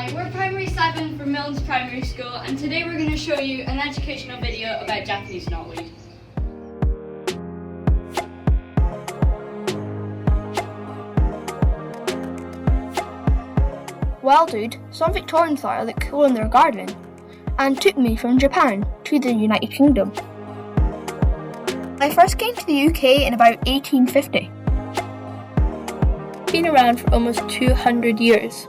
Hi, we're Primary 7 from Milnes Primary School, and today we're going to show you an educational video about Japanese knotweed. Well, dude, some Victorians thought I looked cool in their garden and took me from Japan to the United Kingdom. I first came to the UK in about 1850. Been around for almost 200 years.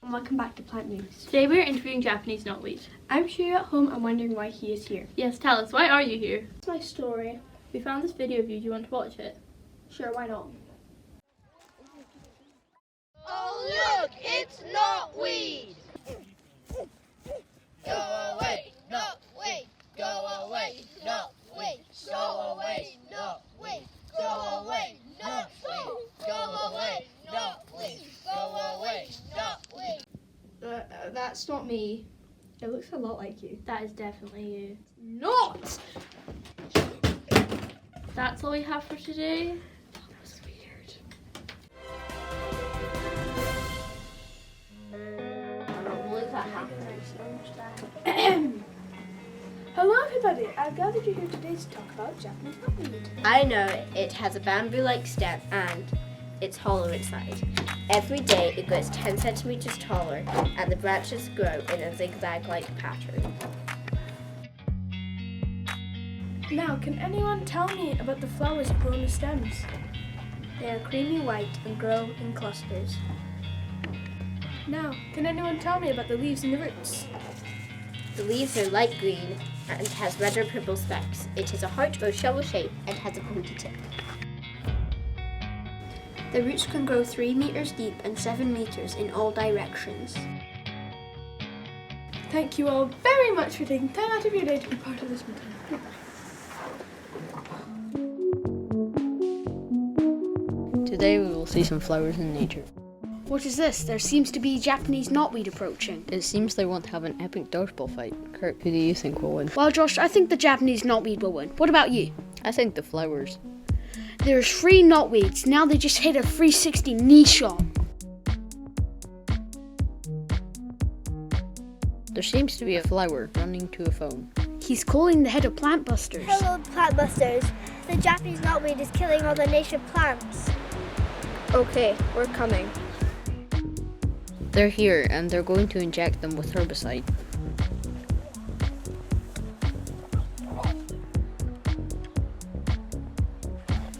Welcome back to Plant News. Today we are interviewing Japanese knotweed. I'm sure you're at home and wondering why he is here. Yes, tell us, why are you here? It's my story. We found this video of you, do you want to watch it? Sure, why not? Oh look, it's knotweed! Go away, knotweed! Go away, knotweed! Go away, knotweed! Go away, knotweed! Go away, knotweed! Go away, knotweed! That's not me. It looks a lot like you. That is definitely you. Not! That's all we have for today. That was weird. Hello everybody, I've gathered you here today to talk about Japanese knotweed. I know it has a bamboo-like stem and it's hollow inside. Every day it grows 10 centimeters taller and the branches grow in a zigzag-like pattern. Now, can anyone tell me about the flowers that grow on the stems? They are creamy white and grow in clusters. Now, can anyone tell me about the leaves and the roots? The leaves are light green and has red or purple specks. It is a heart or shovel shape and has a pointy tip. The roots can grow 3 meters deep and 7 meters in all directions. Thank you all very much for taking time out of your day to be part of this meeting. Today we will see some flowers in nature. What is this? There seems to be Japanese knotweed approaching. It seems they want to have an epic dodgeball fight. Kurt, who do you think will win? Well, Josh, I think the Japanese knotweed will win. What about you? I think the flowers. There's 3 knotweeds. Now they just hit a 360 knee shot. There seems to be a flower running to a phone. He's calling the head of Plant Busters. Hello, Plant Busters. The Japanese knotweed is killing all the native plants. Okay, we're coming. They're here and they're going to inject them with herbicide.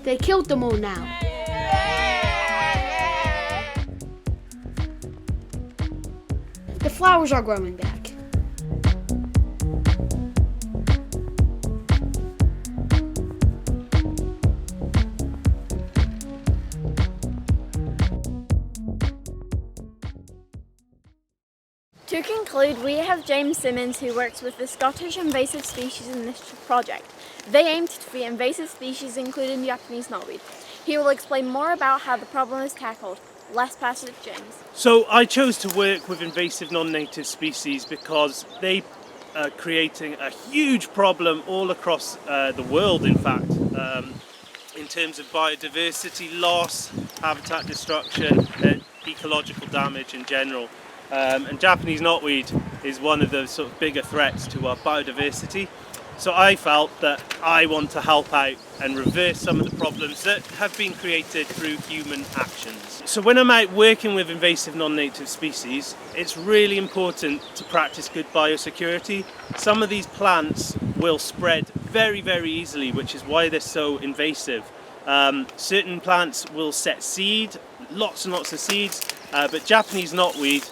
They killed them all now. The flowers are growing back. To conclude, we have James Symonds, who works with the Scottish Invasive Species Initiative project. They aim to defeat invasive species, including Japanese knotweed. He will explain more about how the problem is tackled. Let's pass it to James. So I chose to work with invasive non-native species because they are creating a huge problem all across the world, in fact, in terms of biodiversity loss, habitat destruction, and ecological damage in general. And Japanese knotweed is one of the sort of bigger threats to our biodiversity. So I felt that I want to help out and reverse some of the problems that have been created through human actions. So when I'm out working with invasive non-native species, it's really important to practice good biosecurity. Some of these plants will spread very, very easily, which is why they're so invasive. Certain plants will set seed, lots and lots of seeds, but Japanese knotweed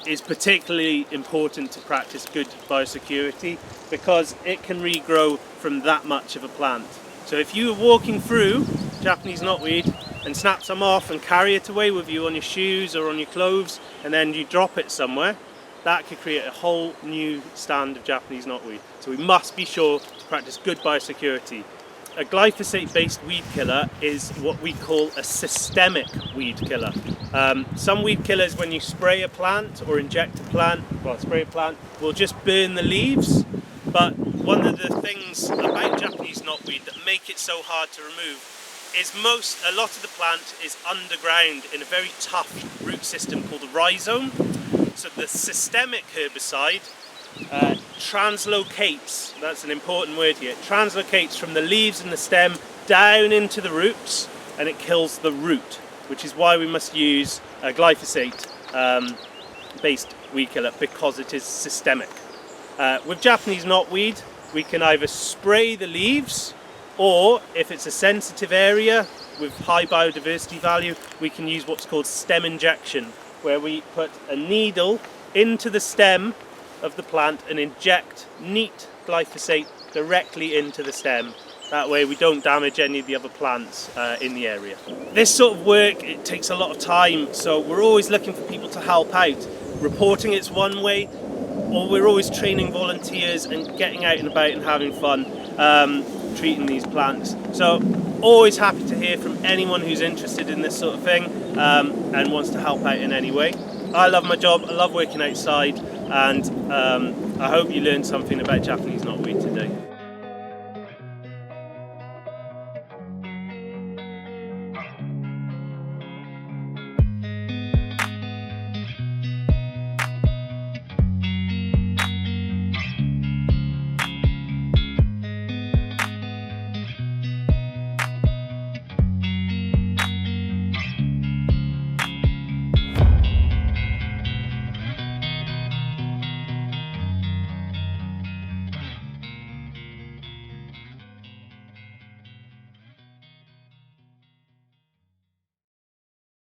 is particularly important to practice good biosecurity because it can regrow from that much of a plant. So if you are walking through Japanese knotweed and snap some off and carry it away with you on your shoes or on your clothes and then you drop it somewhere, that could create a whole new stand of Japanese knotweed. So we must be sure to practice good biosecurity. A glyphosate-based weed killer is what we call a systemic weed killer. Some weed killers, when you spray a plant or inject a plant, will just burn the leaves. But one of the things about Japanese knotweed that make it so hard to remove is a lot of the plant is underground in a very tough root system called a rhizome. So the systemic herbicide translocates, that's an important word here, translocates from the leaves and the stem down into the roots, and it kills the root, which is why we must use a glyphosate based weed killer, because it is systemic. With Japanese knotweed, we can either spray the leaves, or if it's a sensitive area with high biodiversity value, we can use what's called stem injection, where we put a needle into the stem of the plant and inject neat glyphosate directly into the stem. That way we don't damage any of the other plants in the area. This sort of work, it takes a lot of time, so we're always looking for people to help out. Reporting it's one way, or we're always training volunteers and getting out and about and having fun treating these plants. So always happy to hear from anyone who's interested in this sort of thing and wants to help out in any way. I love my job, I love working outside, and I hope you learned something about Japanese knotweed today.